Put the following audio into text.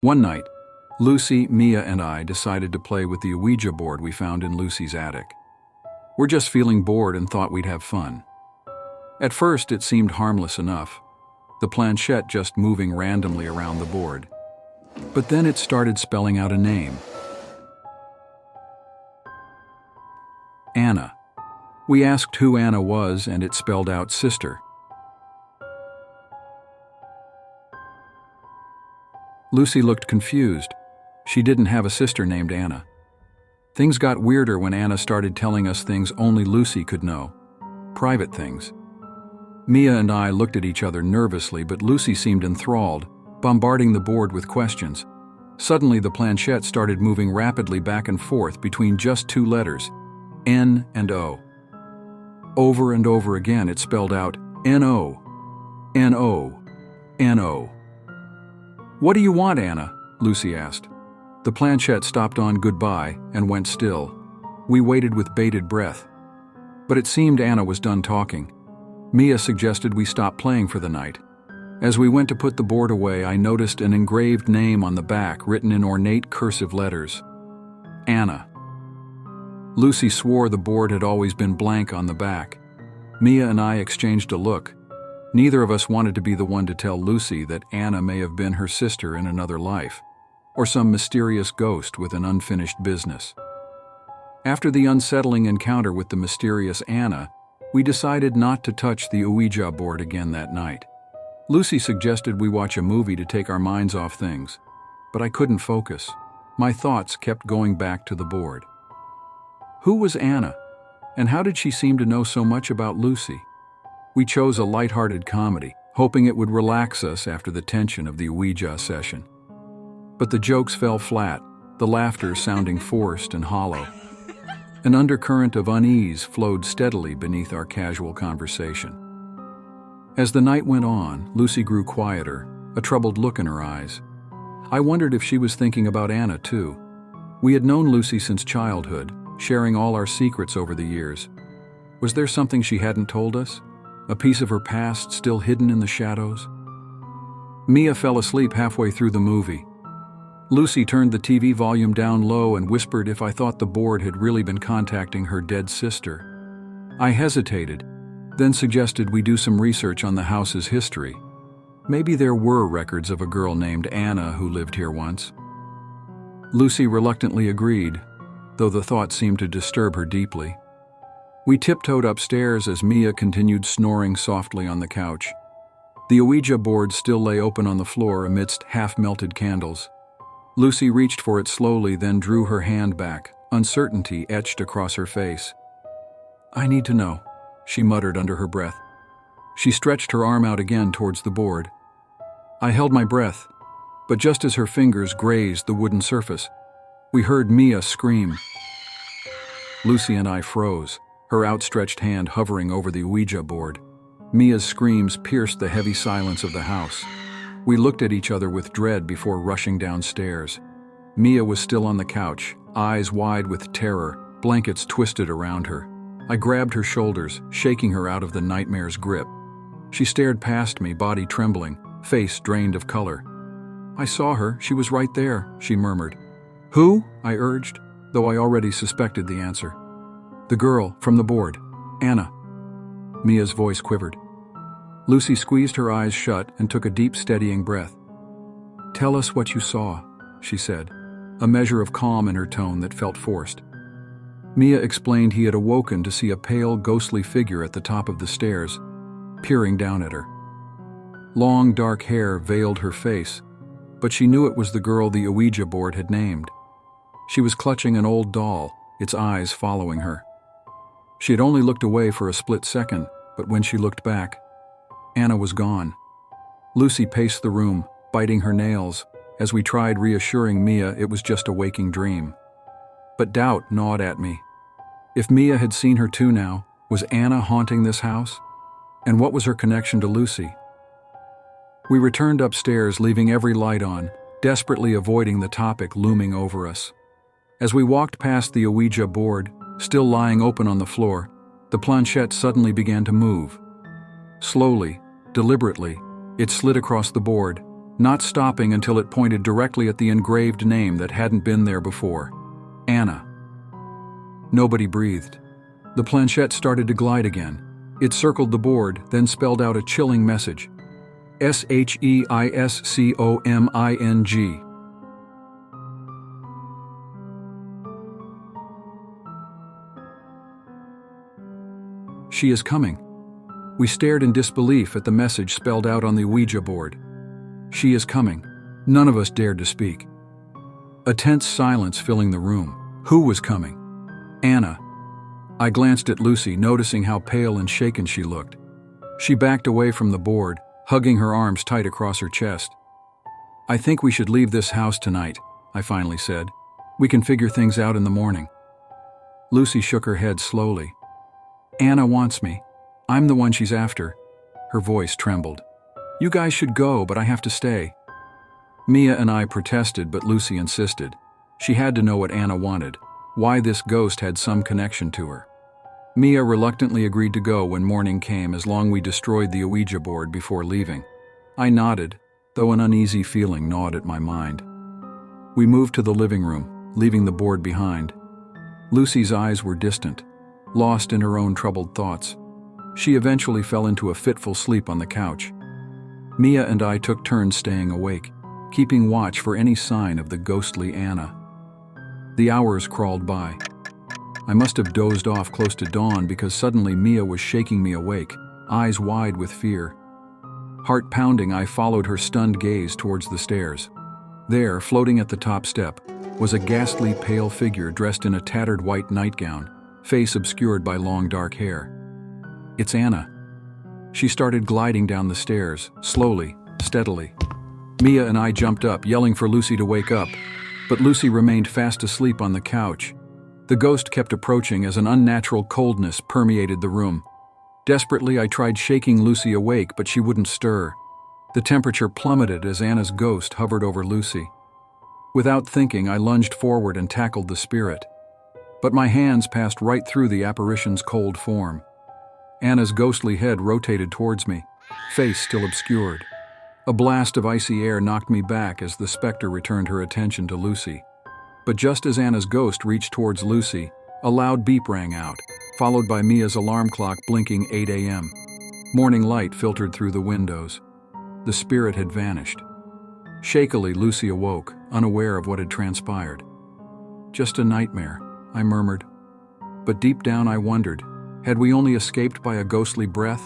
One night, Lucy, Mia, and I decided to play with the Ouija board we found in Lucy's attic. We're just feeling bored and thought we'd have fun. At first, it seemed harmless enough, the planchette just moving randomly around the board. But then it started spelling out a name. Anna. We asked who Anna was, and it spelled out sister. Lucy looked confused. She didn't have a sister named Anna. Things got weirder when Anna started telling us things only Lucy could know. Private things. Mia and I looked at each other nervously, but Lucy seemed enthralled, bombarding the board with questions. Suddenly, the planchette started moving rapidly back and forth between just two letters, N and O. Over and over again, it spelled out N-O, N-O, N-O. "What do you want, Anna?" Lucy asked. The planchette stopped on goodbye and went still. We waited with bated breath. But it seemed Anna was done talking. Mia suggested we stop playing for the night. As we went to put the board away, I noticed an engraved name on the back written in ornate cursive letters. Anna. Lucy swore the board had always been blank on the back. Mia and I exchanged a look. Neither of us wanted to be the one to tell Lucy that Anna may have been her sister in another life, or some mysterious ghost with an unfinished business. After the unsettling encounter with the mysterious Anna, we decided not to touch the Ouija board again that night. Lucy suggested we watch a movie to take our minds off things, but I couldn't focus. My thoughts kept going back to the board. Who was Anna, and how did she seem to know so much about Lucy? We chose a light-hearted comedy, hoping it would relax us after the tension of the Ouija session. But the jokes fell flat, the laughter sounding forced and hollow. An undercurrent of unease flowed steadily beneath our casual conversation. As the night went on, Lucy grew quieter, a troubled look in her eyes. I wondered if she was thinking about Anna, too. We had known Lucy since childhood, sharing all our secrets over the years. Was there something she hadn't told us? A piece of her past still hidden in the shadows? Mia fell asleep halfway through the movie. Lucy turned the TV volume down low and whispered if I thought the board had really been contacting her dead sister. I hesitated, then suggested we do some research on the house's history. Maybe there were records of a girl named Anna who lived here once. Lucy reluctantly agreed, though the thought seemed to disturb her deeply. We tiptoed upstairs as Mia continued snoring softly on the couch. The Ouija board still lay open on the floor amidst half-melted candles. Lucy reached for it slowly, then drew her hand back, uncertainty etched across her face. "I need to know," she muttered under her breath. She stretched her arm out again towards the board. I held my breath, but just as her fingers grazed the wooden surface, we heard Mia scream. Lucy and I froze, her outstretched hand hovering over the Ouija board. Mia's screams pierced the heavy silence of the house. We looked at each other with dread before rushing downstairs. Mia was still on the couch, eyes wide with terror, blankets twisted around her. I grabbed her shoulders, shaking her out of the nightmare's grip. She stared past me, body trembling, face drained of color. "I saw her, she was right there," she murmured. "Who?" I urged, though I already suspected the answer. "The girl from the board, Anna." Mia's voice quivered. Lucy squeezed her eyes shut and took a deep, steadying breath. "Tell us what you saw," she said, a measure of calm in her tone that felt forced. Mia explained he had awoken to see a pale, ghostly figure at the top of the stairs, peering down at her. Long, dark hair veiled her face, but she knew it was the girl the Ouija board had named. She was clutching an old doll, its eyes following her. She had only looked away for a split second, but when she looked back, Anna was gone. Lucy paced the room, biting her nails, as we tried reassuring Mia it was just a waking dream. But doubt gnawed at me. If Mia had seen her too now, was Anna haunting this house? And what was her connection to Lucy? We returned upstairs, leaving every light on, desperately avoiding the topic looming over us. As we walked past the Ouija board, still lying open on the floor, the planchette suddenly began to move. Slowly, deliberately, it slid across the board, not stopping until it pointed directly at the engraved name that hadn't been there before. Anna. Nobody breathed. The planchette started to glide again. It circled the board, then spelled out a chilling message. SHEISCOMING. She is coming. We stared in disbelief at the message spelled out on the Ouija board. She is coming. None of us dared to speak. A tense silence filling the room. Who was coming? Anna. I glanced at Lucy, noticing how pale and shaken she looked. She backed away from the board, hugging her arms tight across her chest. I think we should leave this house tonight, I finally said. We can figure things out in the morning. Lucy shook her head slowly. Anna wants me. I'm the one she's after. Her voice trembled. You guys should go, but I have to stay. Mia and I protested, but Lucy insisted. She had to know what Anna wanted, why this ghost had some connection to her. Mia reluctantly agreed to go when morning came, as long as we destroyed the Ouija board before leaving. I nodded, though an uneasy feeling gnawed at my mind. We moved to the living room, leaving the board behind. Lucy's eyes were distant, lost in her own troubled thoughts. She eventually fell into a fitful sleep on the couch. Mia and I took turns staying awake, keeping watch for any sign of the ghostly Anna. The hours crawled by. I must have dozed off close to dawn because suddenly Mia was shaking me awake, eyes wide with fear. Heart pounding, I followed her stunned gaze towards the stairs. There, floating at the top step, was a ghastly pale figure dressed in a tattered white nightgown, face obscured by long dark hair. It's Anna. She started gliding down the stairs, slowly, steadily. Mia and I jumped up, yelling for Lucy to wake up, but Lucy remained fast asleep on the couch. The ghost kept approaching as an unnatural coldness permeated the room. Desperately, I tried shaking Lucy awake, but she wouldn't stir. The temperature plummeted as Anna's ghost hovered over Lucy. Without thinking, I lunged forward and tackled the spirit. But my hands passed right through the apparition's cold form. Anna's ghostly head rotated towards me, face still obscured. A blast of icy air knocked me back as the specter returned her attention to Lucy. But just as Anna's ghost reached towards Lucy, a loud beep rang out, followed by Mia's alarm clock blinking 8 a.m. Morning light filtered through the windows. The spirit had vanished. Shakily, Lucy awoke, unaware of what had transpired. Just a nightmare, I murmured. But deep down I wondered, had we only escaped by a ghostly breath?